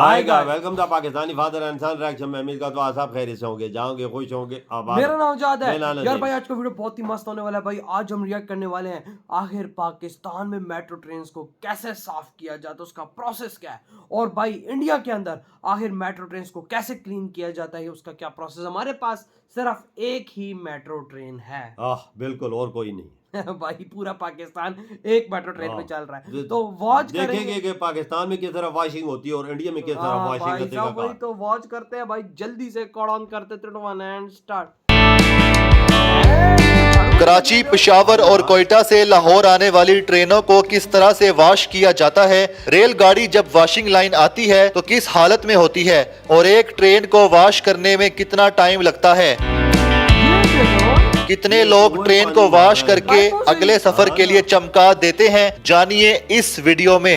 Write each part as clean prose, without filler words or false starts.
आएगा। Welcome to Pakistani father and son reaction में। उम्मीद करता हूं आप सब खैरियत से होंगे, जाओगे खुश होंगे, आबाद। मेरा नाम जाद है मैं यार भाई। आज का वीडियो बहुत ही मस्त होने वाला है भाई। आज हम रिएक्ट करने वाले हैं आखिर पाकिस्तान में मेट्रो ट्रेन्स को कैसे साफ किया जाता है, उसका प्रोसेस क्या है, और भाई इंडिया के अंदर आखिर मेट्रो ट्रेन्स को कैसे क्लीन किया जाता है, उसका क्या प्रोसेस। हमारे पास सिर्फ एक ही मेट्रो ट्रेन है। बिल्कुल, और कोई नहीं। भाई पूरा पाकिस्तान एक मेट्रो ट्रेन में चल रहा है, तो वॉच देखेंगे कि पाकिस्तान में किस तरह वॉशिंग होती है और इंडिया में किस तरह वॉशिंग होती है। भाई तो वॉच करते हैं भाई, जल्दी से कॉल ऑन करते 3 2 1 एंड स्टार्ट। कराची, पेशावर और कोयटा से लाहौर आने वाली ट्रेनों को किस तरह से वॉश किया जाता है, रेलगाड़ी जब वॉशिंग लाइन आती है तो किस हालत में होती है, और एक ट्रेन को वॉश करने में कितना टाइम लगता है, कितने लोग ट्रेन को वॉश करके अगले सफर के लिए चमका देते हैं, जानिए इस वीडियो में।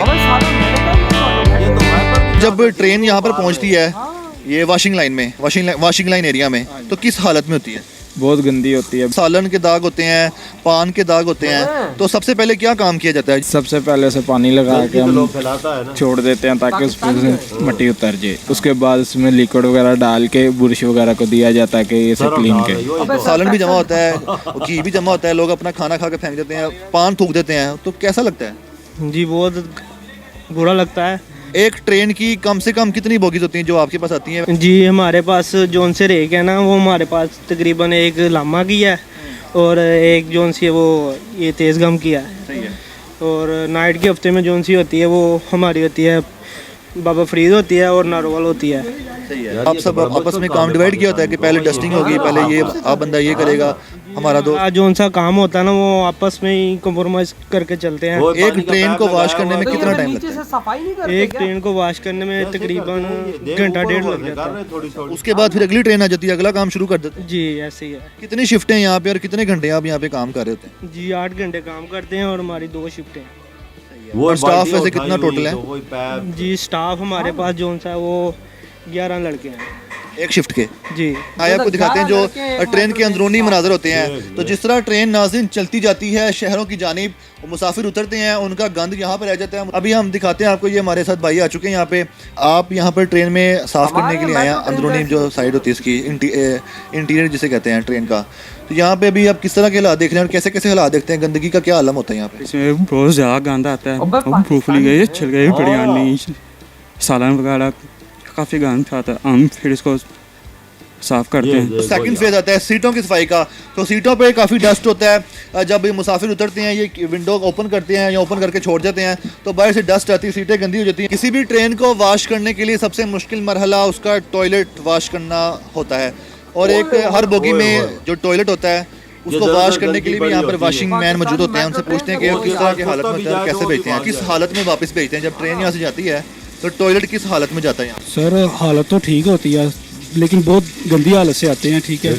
जब ट्रेन यहाँ पर पहुँचती है ये वॉशिंग लाइन में, वॉशिंग लाइन एरिया में, तो किस हालत में होती है? बहुत गंदी होती है। सालन के दाग होते हैं, पान के दाग होते हैं, तो सबसे पहले क्या काम किया जाता है? सबसे पहले से पानी लगा के हम है छोड़ देते हैं ताकि उस पर मट्टी उतर जाए। उसके बाद उसमें लिक्विड वगैरह डाल के बुरश वगैरह को दिया जाता है कि इसे क्लीन के। सालन भी जमा होता है, घी भी जमा होता है, लोग अपना खाना खा के फेंक देते हैं, पान थूक देते हैं, तो कैसा लगता है? जी बहुत बुरा लगता है। एक ट्रेन की कम से कम कितनी बोगीज होती हैं जो आपके पास आती हैं? जी हमारे पास जोन से रेक है ना, वो हमारे पास तकरीबन एक लामा की है और एक जोन सी है वो ये तेज़ गम की है। सही है। और नाइट के हफ्ते में जोन सी होती है वो हमारी होती है बाबा फरीद होती है और नारोवाल होती है। सही है। आप सब आपस में काम डिवाइड किया होता है कि पहले डस्टिंग होगी, पहले ये आप बंदा ये करेगा, हमारा दो जोन सा काम होता है ना वो आपस में ही कॉम्प्रोमाइज करके चलते हैं। एक ट्रेन को वॉश करने में कितना टाइम लगता है? एक ट्रेन को वॉश करने में तकरीबन घंटा डेढ़ लग जाता है। उसके बाद फिर अगली ट्रेन आ जाती है, अगला काम शुरू कर देते हैं। जी ऐसे ही है। कितनी शिफ्टें यहाँ पे और कितने घंटे आप यहाँ पे काम कर रहे होते हैं? जी 8 घंटे काम करते हैं और हमारी 2 शिफ्टें। और स्टाफ वैसे कितना टोटल है? जी स्टाफ हमारे पास जोन सा है वो 11 लड़के हैं एक शिफ्ट के। जी आया आपको दिखाते हैं जो ट्रेन के अंदरूनी मनाजर होते हैं। तो जिस तरह ट्रेन नाज़रीन चलती जाती है शहरों की जानिब, मुसाफिर उतरते हैं, उनका गंद यहाँ पर रह जाता है। अभी हम दिखाते हैं आपको, ये हमारे साथ भाई आ चुके हैं यहाँ पे। आप यहाँ पर ट्रेन में साफ करने के लिए आए हैं, अंदरूनी जो साइड होती है इसकी, इंटीरियर जिसे कहते हैं ट्रेन का। तो यहाँ पे अभी आप किस तरह के हालात देख रहे हैं और कैसे कैसे हालात देखते हैं, गंदगी का क्या आलम होता है यहाँ पे? इसमें बहुत ज़्यादा गंद आता है, फूफली गई, छिल गई, बिरयानी, सालन वगैरह काफ़ी गंद आता है। हम फिर इसको साफ करते हैं। सेकंड फेज आता है सीटों की सफाई का। तो सीटों पे काफ़ी डस्ट होता है, जब ये मुसाफिर उतरते हैं ये विंडो ओपन करते हैं या ओपन करके छोड़ देते हैं तो बाहर से डस्ट आती है, सीटें गंदी हो जाती हैं। किसी भी ट्रेन को वॉश करने के लिए सबसे मुश्किल मरहला उसका टॉयलेट वॉश करना होता है, और एक हर बोगी में जो टॉयलेट होता है उसको वॉश करने के लिए भी यहाँ पर वॉशिंग मैन मौजूद होते हैं। उनसे पूछते हैं कि किस तरह की हालत में होता है, कैसे भेजते हैं, किस हालत में वापस भेजते हैं। जब ट्रेन यहाँ से जाती है तो टॉयलेट किस हालत में जाता है यहाँ? सर हालत तो ठीक होती है लेकिन बहुत गंदी हालत से आते हैं, ठीक है,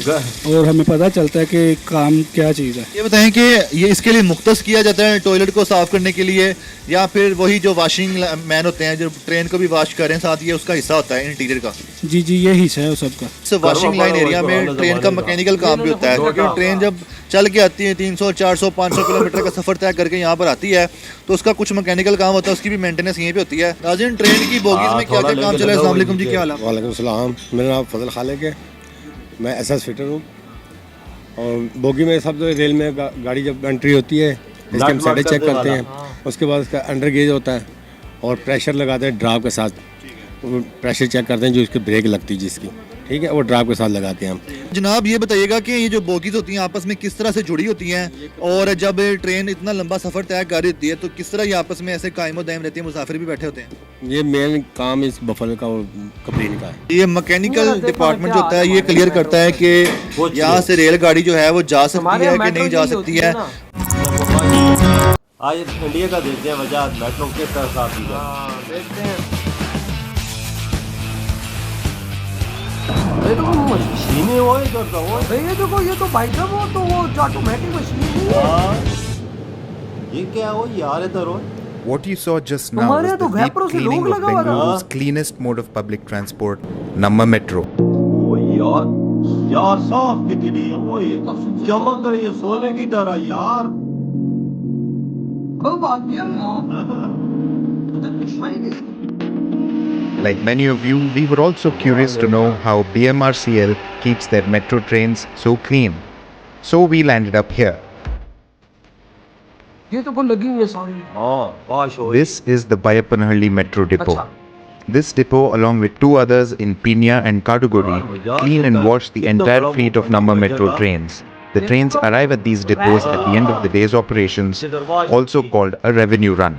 और हमें पता चलता है कि काम क्या चीज़ है। ये बताएं कि ये इसके लिए मुख्तस किया जाता है टॉयलेट को साफ करने के लिए, या फिर वही जो वॉशिंग मैन होते हैं जो ट्रेन को भी वॉश करें साथ, ये उसका हिस्सा होता है इंटीरियर का? जी जी ये हिस्सा है सबका। तो वॉशिंग लाइन एरिया में ट्रेन का मैकेनिकल काम भी होता है, क्योंकि ट्रेन जब चल के आती है 300 400 500 किलोमीटर का सफर तय करके यहाँ पर आती है तो उसका कुछ मैकेनिकल काम होता है, उसकी भी मेंटेनेंस यहीं पे होती है। नाज़रीन ट्रेन की बोगीज में क्या क्या काम चला है? अस्सलाम वालेकुम जी, क्या हाल है? वालेकुम सलाम, मेरा नाम फजल खालिक है, मैं एसएस फिटर हूँ। और बोगी में सब रेल में गाड़ी जब एंट्री होती है इसके हम साइड चेक करते हैं, उसके बाद उसका अंडर गेज होता है और प्रेशर लगाते हैं ड्राव के साथ, प्रेशर चेक करते हैं जो उसकी ब्रेक लगती है जिसकी, ठीक है, वो ड्राव के साथ लगाते हैं हम। जनाब ये बताइएगा कि ये जो बोगीज होती हैं आपस में किस तरह से जुड़ी होती हैं, और जब ट्रेन इतना लंबा सफ़र तय कर रही होती है तो किस तरह ये आपस में ऐसे कायम दायम रहती है, मुसाफिर भी बैठे होते हैं? ये मेन काम इस बफल का और कबरीन का है। ये मैकेनिकल डिपार्टमेंट जो होता है ये क्लियर करता है कि यहाँ से रेलगाड़ी जो है वो जा सकती है कि नहीं जा सकती है। आज इंडिया का देखते हैं वजह मेट्रो किस तरह साफ की जाए। ये तो मशीन है वो करता वो, ये देखो, ये तो भाई साहब वो तो वो जो ऑटोमेटिक मशीन है। ये क्या हो यार, इधर हो। What you saw just now was the deep cleaning of Bengaluru's cleanest mode of public transport, Namma Metro. ओ यार साफ कितनी है वो, ये चमक रही है सोने की तरह यार। Like many of you, we were also curious to know how BMRCL keeps their metro trains so clean. So we landed up here. ये तो बहुत लगी हुई है सारी। हाँ वाश हो This is the Bayapanahalli Metro Depot. This depot, along with two others in Pinya and Kaduguri, clean and wash the entire fleet of Namma Metro trains. The trains arrive at these depots at the end of the day's operations, also called a revenue run.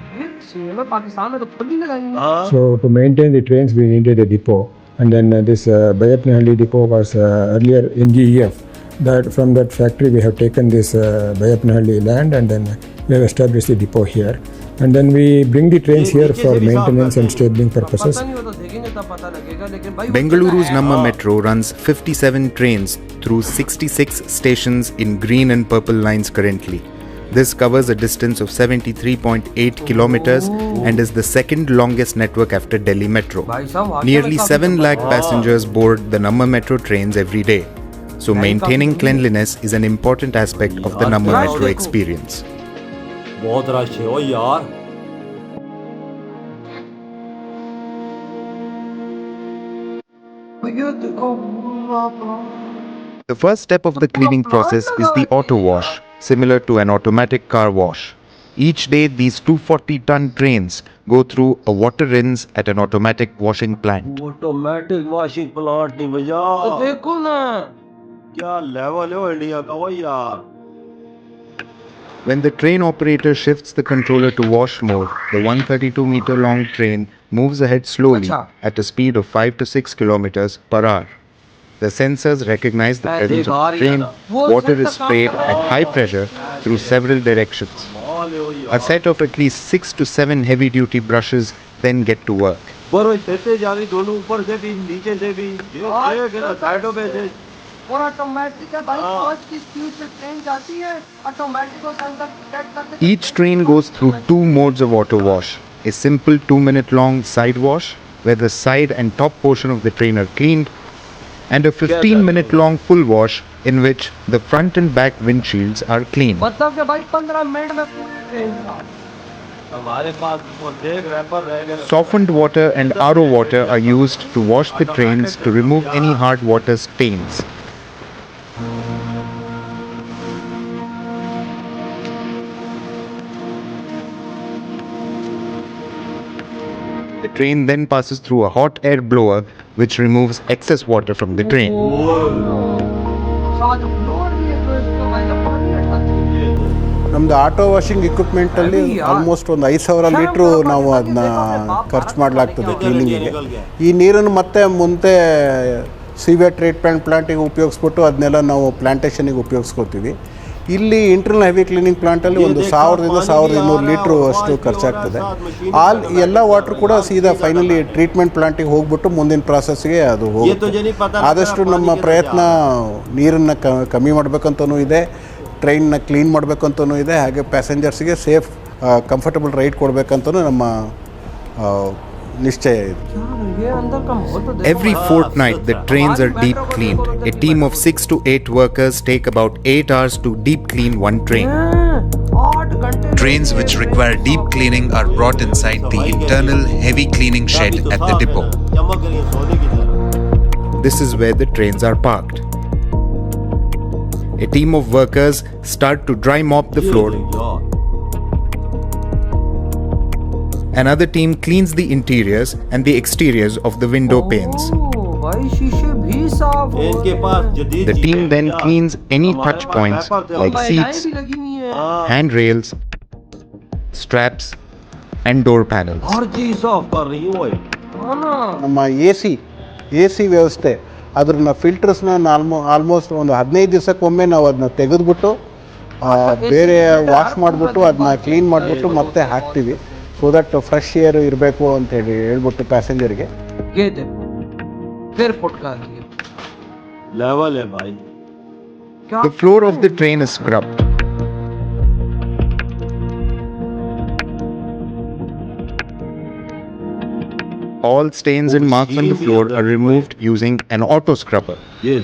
Pakistan में तो खुद ही लगाएंगे। So to maintain the trains, we needed a depot, and then this Bayapanahalli depot was earlier NGEF. That from that factory we have taken this Bayapanahalli land, and then we have established the depot here, and then we bring the trains here for maintenance and stabling purposes. पता नहीं, वो तो देखेंगे तब पता लगेगा, लेकिन भाई Bengaluru's Namma Metro runs 57 trains through 66 stations in green and purple lines currently. This covers a distance of 73.8 kilometers and is the second longest network after Delhi Metro. भाई साहब वहाँ Nearly का 7 lakh passengers board the Namma Metro trains every day. So maintaining cleanliness is an important aspect of the Namma Metro experience. बहुत rush है ओ यार। The first step of the cleaning process is the auto wash, similar to an automatic car wash. Each day, these 240-ton trains go through a water rinse at an automatic washing plant. Automatic washing plant नहीं भैया। तो देखो ना क्या level है India का ओ यार। When the train operator shifts the controller to wash mode, the 132-meter long train moves ahead slowly at a speed of 5 to 6 kilometers per hour. The sensors recognize the presence of the train. Water is sprayed at high pressure through several directions. A set of at least 6 to 7 heavy-duty brushes then get to work. पर से जा रही दोनों ऊपर से भी नीचे से भी साइडों पे से और ऑटोमेटिक है भाई, फर्स्ट की स्पीड से ट्रेन जाती है ऑटोमेटिक को सेंसर सेट करते। Each train goes through two modes of auto wash. A simple 2-minute long side wash, where the side and top portion of the train are cleaned, and a 15-minute long full wash, in which the front and back windshields are cleaned. मतलब कि भाई 15 minute में पूरी train साफ। हमारे पास वो देख wrapper रह गए। Softened water and RO water are used to wash the trains to remove any hard water stains. The train then passes through a hot air blower which removes excess water from the train. साथ floor भी है तो इसको भाई पानी हटाते। ನಮ್ದು auto washing ಇಕ್ವಿಪ್ಮೆಂಟಲ್ಲಿ almost ಒಂದು 5,000 ಲೀಟ್ರು ನಾವು ಅದನ್ನ ಖರ್ಚು ಮಾಡಲಾಗ್ತದೆ ಕ್ಲೀನಿಂಗಿಗೆ. ಈ ನೀರನ್ನು ಮತ್ತೆ ಮುಂದೆ ಸೀವೇಜ್ ಟ್ರೀಟ್ಮೆಂಟ್ ಪ್ಲಾಂಟಿಗೆ ಉಪಯೋಗಿಸ್ಬಿಟ್ಟು ಅದನ್ನೆಲ್ಲ ನಾವು ಪ್ಲಾಂಟೇಷನಿಗೆ ಉಪಯೋಗಿಸ್ಕೊತೀವಿ. ಇಲ್ಲಿ ಇಂಟರ್ನಲ್ ಹೆವಿ ಕ್ಲೀನಿಂಗ್ ಪ್ಲಾಂಟಲ್ಲಿ ಒಂದು 1,000ರಿಂದ 1,200 ಲೀಟ್ರು ಅಷ್ಟು ಖರ್ಚಾಗ್ತದೆ. ಎಲ್ಲ ವಾಟ್ರ್ ಕೂಡ ಸೀದಾ ಫೈನಲಿ ಟ್ರೀಟ್ಮೆಂಟ್ ಪ್ಲಾಂಟಿಗೆ ಹೋಗ್ಬಿಟ್ಟು ಮುಂದಿನ ಪ್ರಾಸೆಸ್ಗೆ ಅದು ಹೋಗುತ್ತೆ. ಆದಷ್ಟು ನಮ್ಮ ಪ್ರಯತ್ನ ನೀರನ್ನು ಕಮ್ಮಿ ಮಾಡಬೇಕಂತನೂ ಇದೆ, ಟ್ರೈನ್ನ ಕ್ಲೀನ್ ಮಾಡಬೇಕಂತನೂ ಇದೆ, ಹಾಗೆ ಪ್ಯಾಸೆಂಜರ್ಸ್ಗೆ ಸೇಫ್ ಕಂಫರ್ಟಬಲ್ ರೈಡ್ ಕೊಡಬೇಕಂತನೂ ನಮ್ಮ ನಿಶ್ಚಯ ಇದೆ. Every fortnight, the trains are deep cleaned. A team of 6 to 8 workers take about 8 hours to deep clean one train. Trains which require deep cleaning are brought inside the internal heavy cleaning shed at the depot. This is where the trains are parked. A team of workers start to dry mop the floor. Another team cleans the interiors and the exteriors of the window panes. भाई शीशे भी साफ हो इनके पास जदीद The team then cleans any touch points like seats, भी लगी हुई है। handrails, straps, and door panels. हर चीज साफ कर रही है हाँ ना ನಮ್ಮ ಎ ಸಿ ವ್ಯವಸ್ಥೆ ಅದನ್ನ ಫಿಲ್ಟರ್ಸ್ನ ಆಲ್ಮೋಸ್ಟ್ ಒಂದು 15 ದಿವಸಕ್ಕೊಮ್ಮೆ ನಾವು ಅದನ್ನ ತೆಗೆದುಬಿಟ್ಟು ಬೇರೆ ವಾಶ್ ಮಾಡಿಬಿಟ್ಟು ಅದನ್ನ ಕ್ಲೀನ್ ಮಾಡಿಬಿಟ್ಟು ಮತ್ತೆ ಹಾಕ್ತೀವಿ. ಸೊ ದಟ್ ಫ್ರೆಶ್ ಏರ್ ಇರಬೇಕು ಅಂತ ಹೇಳ್ಬಿಟ್ಟು ಪ್ಯಾಸೆಂಜರ್ಗೆ. ये दे फिर फुटका दिए लेवल है भाई। The floor of the train is scrubbed. All stains and marks on the floor are removed using an auto scrubber. ये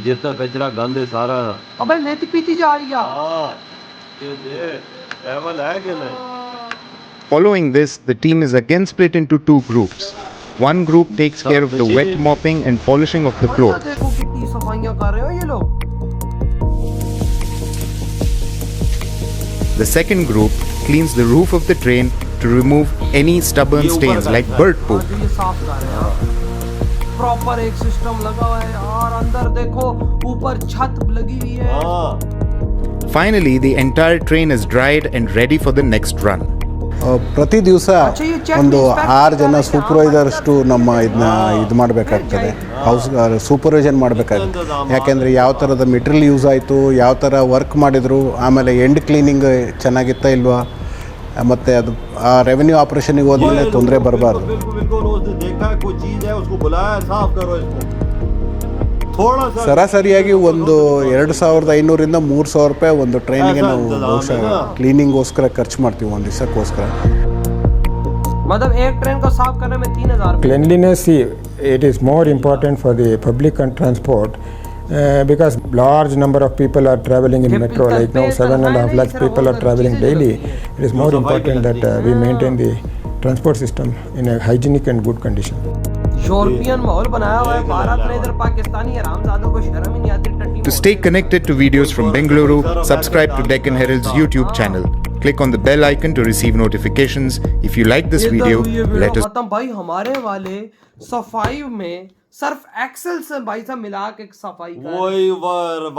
जितना कचरा गंद है सारा। अबे लेती पीती जा रही है। हाँ ये दे लेवल है कि नहीं। Following this, the team is again split into two groups. One group takes care of the wet mopping and polishing of the floor. देखो कितनी सफाइयां कर रहे हो ये लोग। The second group cleans the roof of the train to remove any stubborn stains like bird poop. हाँ, तो ये साफ कर रहे हैं। प्रॉपर एक सिस्टम लगा हुआ है और अंदर देखो ऊपर छत लगी हुई है। Finally, the entire train is dried and ready for the next run. ಪ್ರತಿ ದಿವಸ ಒಂದು 6 ಜನ ಸೂಪರ್ವೈಸರ್ಸ್ಟು ನಮ್ಮ ಇದನ್ನ ಇದು ಮಾಡಬೇಕಾಗ್ತದೆ, ಹೌಸ್ ಸೂಪರ್ವಿಷನ್ ಮಾಡಬೇಕಾಗುತ್ತೆ. ಯಾಕೆಂದರೆ ಯಾವ ಥರದ ಮೆಟೀರಿಯಲ್ ಯೂಸ್ ಆಯಿತು, ಯಾವ ಥರ ವರ್ಕ್ ಮಾಡಿದರು, ಆಮೇಲೆ ಎಂಡ್ ಕ್ಲೀನಿಂಗ್ ಚೆನ್ನಾಗಿತ್ತಾ ಇಲ್ವಾ, ಮತ್ತು ಅದು ಆ ರೆವೆನ್ಯೂ ಆಪ್ರೇಷನಿಗೆ ಹೋದ್ಮೇಲೆ ತೊಂದರೆ ಬರಬಾರ್ದು. ಸರಾಸರಿಯಾಗಿ ಒಂದು 2500ರಿಂದ 3000 ರೂಪಾಯಿ ಒಂದು ಟ್ರೈನ್ಗೆ ನಾವು ಬಹುಶಃ ಕ್ಲೀನಿಂಗ್ಗೋಸ್ಕರ ಖರ್ಚು ಮಾಡ್ತೀವಿ ಒಂದು ದಿವಸಕ್ಕೋಸ್ಕರ. मतलब एक ट्रेन को साफ करने में 3000। Cleanliness, it is more important for the public and transport because large number of people are traveling in metro. Like now 7.5 lakh people are traveling daily. It is more important that we maintain the transport system in a hygienic and good condition. European माहौल बनाया हुआ है भारत ने, इधर पाकिस्तानी हरामजादों को शर्म ही नहीं आती टट्टी। To stay connected to videos from Bengaluru, subscribe to Deccan Herald's YouTube channel. Click on the bell icon to receive notifications. If you like this video, let us खत्म भाई। हमारे वाले सफाई में सिर्फ एक्सेल से भाई साहब मिला के सफाई कर वही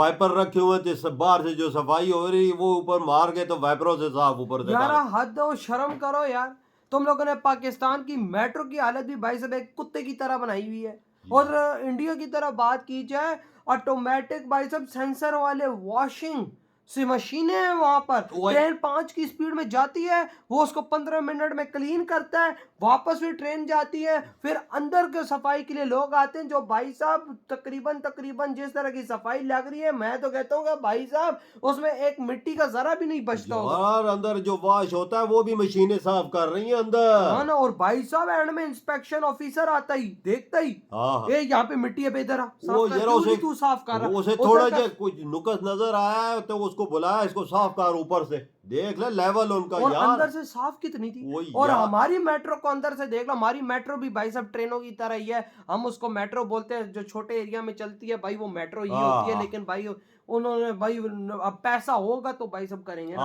वाइपर रखे हुए थे, सब बाहर से जो सफाई हो रही वो ऊपर मार के तो वाइपरों से साफ ऊपर से यार हद हो, शर्म करो यार। तुम लोगों ने पाकिस्तान की मेट्रो की हालत भी भाई साहब एक कुत्ते की तरह बनाई हुई है। और इंडिया की तरह बात की जाए, ऑटोमेटिक भाई साहब सेंसर वाले वॉशिंग सी मशीनें हैं वहां पर। ट्रेन 5 की स्पीड में जाती है, वो उसको 15 मिनट में क्लीन करता है, वापस फिर ट्रेन जाती है, फिर अंदर के सफाई के लिए लोग आते हैं जो भाई साहब तकरीबन जिस तरह की सफाई लग रही है, मैं तो कहता हूँ भाई साहब उसमें एक मिट्टी का जरा भी नहीं बचता होगा। यार अंदर जो वॉश होता है वो भी मशीनें साफ कर रही हैं अंदर। हाँ ना, और भाई साहब एंड में इंस्पेक्शन ऑफिसर आता ही देखता ही, ये यहाँ पे मिट्टी है इधर तू साफ कर रहा, उसे थोड़ा जो कुछ नुकस नजर आया है तो उसको बुलाया, इसको साफ कर ऊपर से देख ले लेवल उनका। और यार अंदर से साफ कितनी थी। और हमारी मेट्रो को अंदर से देख लो, हमारी मेट्रो भी भाई साहब ट्रेनों की तरह ही है। हम उसको मेट्रो बोलते हैं, जो छोटे एरिया में चलती है भाई वो मेट्रो ही होती है। लेकिन भाई उन्होंने भाई अब पैसा होगा तो भाई सब करेंगे ना।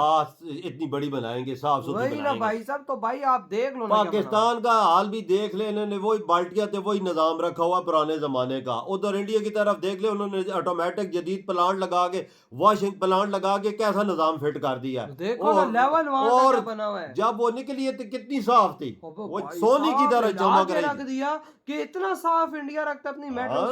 इतनी बड़ी बनाएंगे, साफ सुथरी वही ना भाई साहब। तो भाई आप देख लो, पाकिस्तान का हाल भी देख ले, इन्होंने वही बाल्टिया थे, वही निजाम रखा हुआ पुराने जमाने का। उधर इंडिया की तरफ देख ले, उन्होंने ऑटोमेटिक जदीद प्लांट लगा के, वॉशिंग प्लांट लगा के कैसा निजाम फिट कर दिया। देखो ना लेवल वहां का बना हुआ है। जब वो निकली तो कितनी साफ थी, वो सोने की तरह चमक रही रख दिया कि इतना साफ इंडिया रखता अपनी मेट्रो।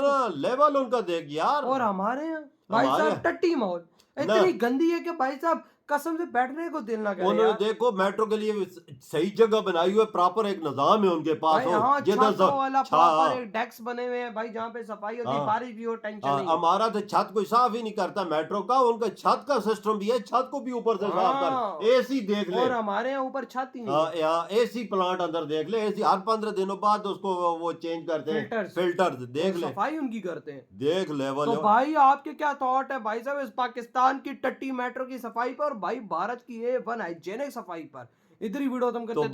लेवल उनका देख यार। और हमारे यहाँ भाई साहब टट्टी माहौल इतनी गंदी है कि भाई साहब कसम से बैठने को दिल ना करे। उन्होंने देखो मेट्रो के लिए सही जगह बनाई हुई है, प्रॉपर एक निजाम है उनके पास। प्रॉपर एक डेस्क बने हुए हैं भाई जहाँ पे सफाई होती है, बारिश भी हो टेंशन नहीं। हमारा तो छत कोई साफ ही नहीं करता मेट्रो का, उनका छत का सिस्टम भी है, छत को भी ऊपर से साफ कर। एसी देख ले, और हमारे यहाँ ऊपर छत ही नहीं। एसी प्लांट अंदर देख ले, एसी हर 15 दिनों बाद उसको वो चेंज करते हैं, फिल्टर देख ले, सफाई उनकी करते हैं, देख लेवल। तो भाई आपके क्या थॉट है भाई साहब इस पाकिस्तान की टट्टी मेट्रो की सफाई पर, भाई भारत की A1 हाइजेनिक सफाई पर? इधर ही वीडियो तुम करते